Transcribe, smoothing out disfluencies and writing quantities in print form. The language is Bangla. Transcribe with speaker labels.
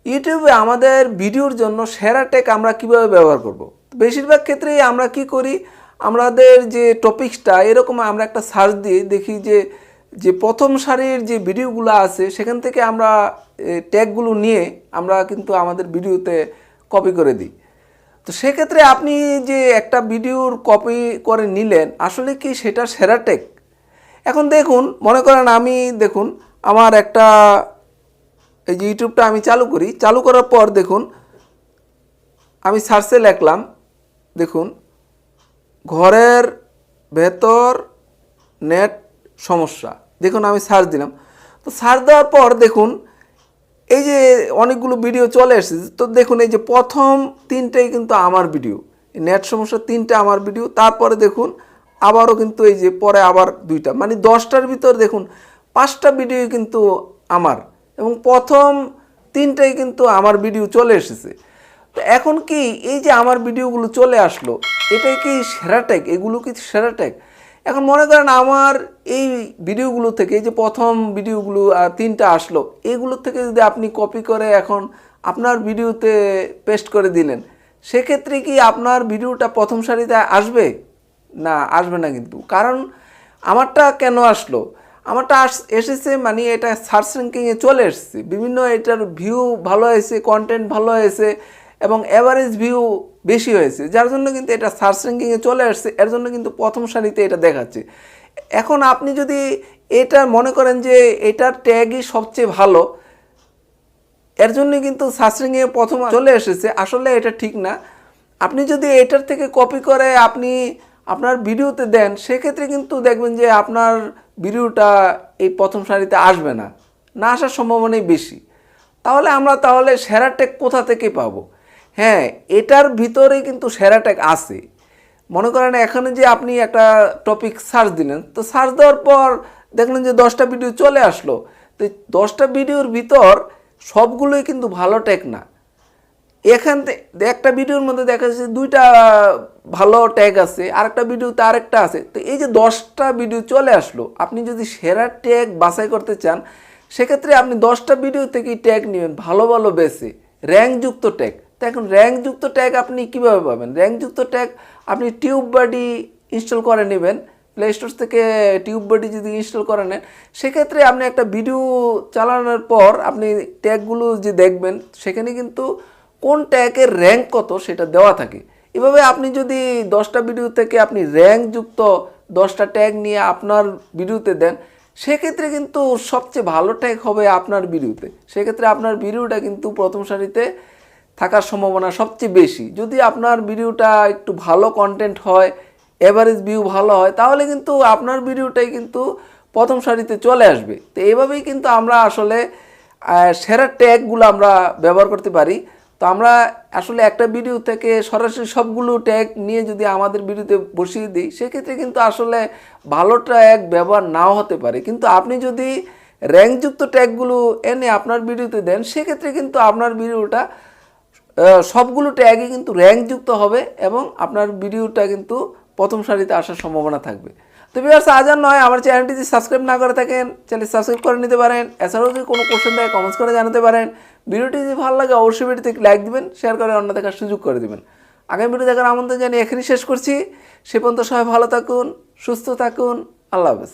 Speaker 1: ইউটিউবে আমাদের ভিডিওর জন্য সেরা ট্যাগ আমরা কিভাবে ব্যবহার করব। বেশিরভাগ ক্ষেত্রেই আমরা কি করি, আমাদের যে টপিকসটা এরকম আমরা একটা সার্চ দিয়ে দেখি যে যে প্রথম সারির যে ভিডিওগুলো আছে সেখান থেকে আমরা ট্যাগগুলো নিয়ে আমরা কিন্তু আমাদের ভিডিওতে কপি করে দিই। তো সেক্ষেত্রে আপনি যে একটা ভিডিওর কপি করে নিলেন, আসলে কি সেটা সেরা ট্যাগ? এখন দেখুন, মনে করেন আমি দেখুন আমার একটা এই যে ইউটিউবটা আমি চালু করি, চালু করার পর দেখুন আমি সার্চে লিখলাম, দেখুন ঘরের ভেতর নেট সমস্যা, দেখুন আমি সার্চ দিলাম। তো সার্চ দেওয়ার পর দেখুন এই যে অনেকগুলো ভিডিও চলে এসেছে। তো দেখুন এই যে প্রথম তিনটেই কিন্তু আমার ভিডিও, নেট সমস্যা তিনটে আমার ভিডিও। তারপরে দেখুন আবারও কিন্তু এই যে পরে আবার দুইটা, মানে 10টার ভিতর দেখুন 5টা ভিডিও কিন্তু আমার, এবং প্রথম তিনটাই কিন্তু আমার ভিডিও চলে এসেছে। তো এখন কি এই যে আমার ভিডিওগুলো চলে আসলো, এটাই কি সেরা ট্যাগ? এগুলো কি সেরা ট্যাগ? এখন মনে করেন আমার এই ভিডিওগুলো থেকে, এই যে প্রথম ভিডিওগুলো তিনটা আসলো, এগুলো থেকে যদি আপনি কপি করে এখন আপনার ভিডিওতে পেস্ট করে দিলেন, সেক্ষেত্রে কি আপনার ভিডিওটা প্রথম সারিতে আসবে? না, আসবে না কিন্তু। কারণ আমারটা কেন আসলো? আমারটা এসেছে মানে এটা সার্চ র্যাঙ্কিংয়ে চলে এসেছে, বিভিন্ন এটার ভিউ ভালো হয়েছে, কন্টেন্ট ভালো হয়েছে এবং অ্যাভারেজ ভিউ বেশি হয়েছে, যার জন্য কিন্তু এটা সার্চ র্যাঙ্কিংয়ে চলে আসছে। এর জন্য কিন্তু প্রথম সারিতে এটা দেখাচ্ছে। এখন আপনি যদি এটা মনে করেন যে এটার ট্যাগই সবচেয়ে ভালো, এর জন্য কিন্তু সার্চ র্যাঙ্কিংয়ে প্রথম চলে এসেছে, আসলে এটা ঠিক না। আপনি যদি এটার থেকে কপি করে আপনি আপনার ভিডিওতে দেন, সেক্ষেত্রে কিন্তু দেখবেন যে আপনার ভিডিওটা এই প্রথম সারিতে আসবে না, না আসার সম্ভাবনাই বেশি। তাহলে সেরা ট্যাগ কোথা থেকে পাবো? হ্যাঁ, এটার ভিতরেই কিন্তু সেরা ট্যাগ আছে। মনে করেন এখানে যে আপনি একটা টপিক সার্চ দিলেন, তো সার্চ দেওয়ার পর দেখলেন যে 10টা ভিডিও চলে আসলো। তো 10টা ভিডিওর ভিতর সবগুলোই কিন্তু ভালো ট্যাগ না। এখান থেকে একটা ভিডিওর মধ্যে দেখা যাচ্ছে 2টা ভালো ট্যাগ আছে, আরেকটা ভিডিওতে আরেকটা আছে। তো এই যে 10টা ভিডিও চলে আসলো, আপনি যদি সেরা ট্যাগ বাছাই করতে চান, সেক্ষেত্রে আপনি 10টা ভিডিও থেকেই ট্যাগ নেবেন ভালো ভালো বেছে, র্যাঙ্কযুক্ত ট্যাগ। তো এখন র্যাঙ্কযুক্ত ট্যাগ আপনি কীভাবে পাবেন? র্যাঙ্কযুক্ত ট্যাগ আপনি টিউববাডি ইনস্টল করে নেবেন, প্লে স্টোর থেকে টিউববাডি যদি ইনস্টল করে নেন, সেক্ষেত্রে আপনি একটা ভিডিও চালানোর পর আপনি ট্যাগগুলো যে দেখবেন, সেখানে কিন্তু কোন ট্যাগের র্যাঙ্ক কত সেটা দেওয়া থাকে। এভাবে আপনি যদি 10টা ভিডিও থেকে আপনি র্যাঙ্কযুক্ত 10টা ট্যাগ নিয়ে আপনার ভিডিওতে দেন, সেক্ষেত্রে কিন্তু সবচেয়ে ভালো ট্যাগ হবে আপনার ভিডিওতে। সেক্ষেত্রে আপনার ভিডিওটা কিন্তু প্রথম সারিতে থাকার সম্ভাবনা সবচেয়ে বেশি। যদি আপনার ভিডিওটা একটু ভালো কন্টেন্ট হয়, এভারেজ ভিউ ভালো হয়, তাহলে কিন্তু আপনার ভিডিওটাই কিন্তু প্রথম সারিতে চলে আসবে। তো এইভাবেই কিন্তু আমরা আসলে সেরা ট্যাগগুলো আমরা ব্যবহার করতে পারি। তো আমরা আসলে একটা ভিডিও থেকে সরাসরি সবগুলো ট্যাগ নিয়ে যদি আমাদের ভিডিওতে বসিয়ে দিই, সেক্ষেত্রে কিন্তু আসলে ভালো ট্যাগ ব্যবহার নাও হতে পারে। কিন্তু আপনি যদি র্যাঙ্কযুক্ত ট্যাগগুলো এনে আপনার ভিডিওতে দেন, সেক্ষেত্রে কিন্তু আপনার ভিডিওটা সবগুলো ট্যাগই কিন্তু র্যাঙ্কযুক্ত হবে এবং আপনার ভিডিওটা কিন্তু প্রথম সারিতে আসার সম্ভাবনা থাকবে। তো ভিউয়ার্স, আজ আর নয়, আমার চ্যানেলটি যদি সাবস্ক্রাইব না করে থাকেন, চ্যানেল সাবস্ক্রাইব করে নিতে পারেন। এছাড়াও যদি কোনো কোশ্চেন থাকে কমেন্টস করে জানাতে পারেন। ভিডিওটি যদি ভালো লাগে অবশ্যই ভিডিওতে লাইক দিবেন, শেয়ার করে অন্য দেখার সুযোগ করে দিবেন। আগামী ভিডিও দেখার আমন্ত্রণ জানিয়ে এখানেই শেষ করছি। সে পর্যন্ত সবাই ভালো থাকুন, সুস্থ থাকুন, আল্লাহ হাফেজ।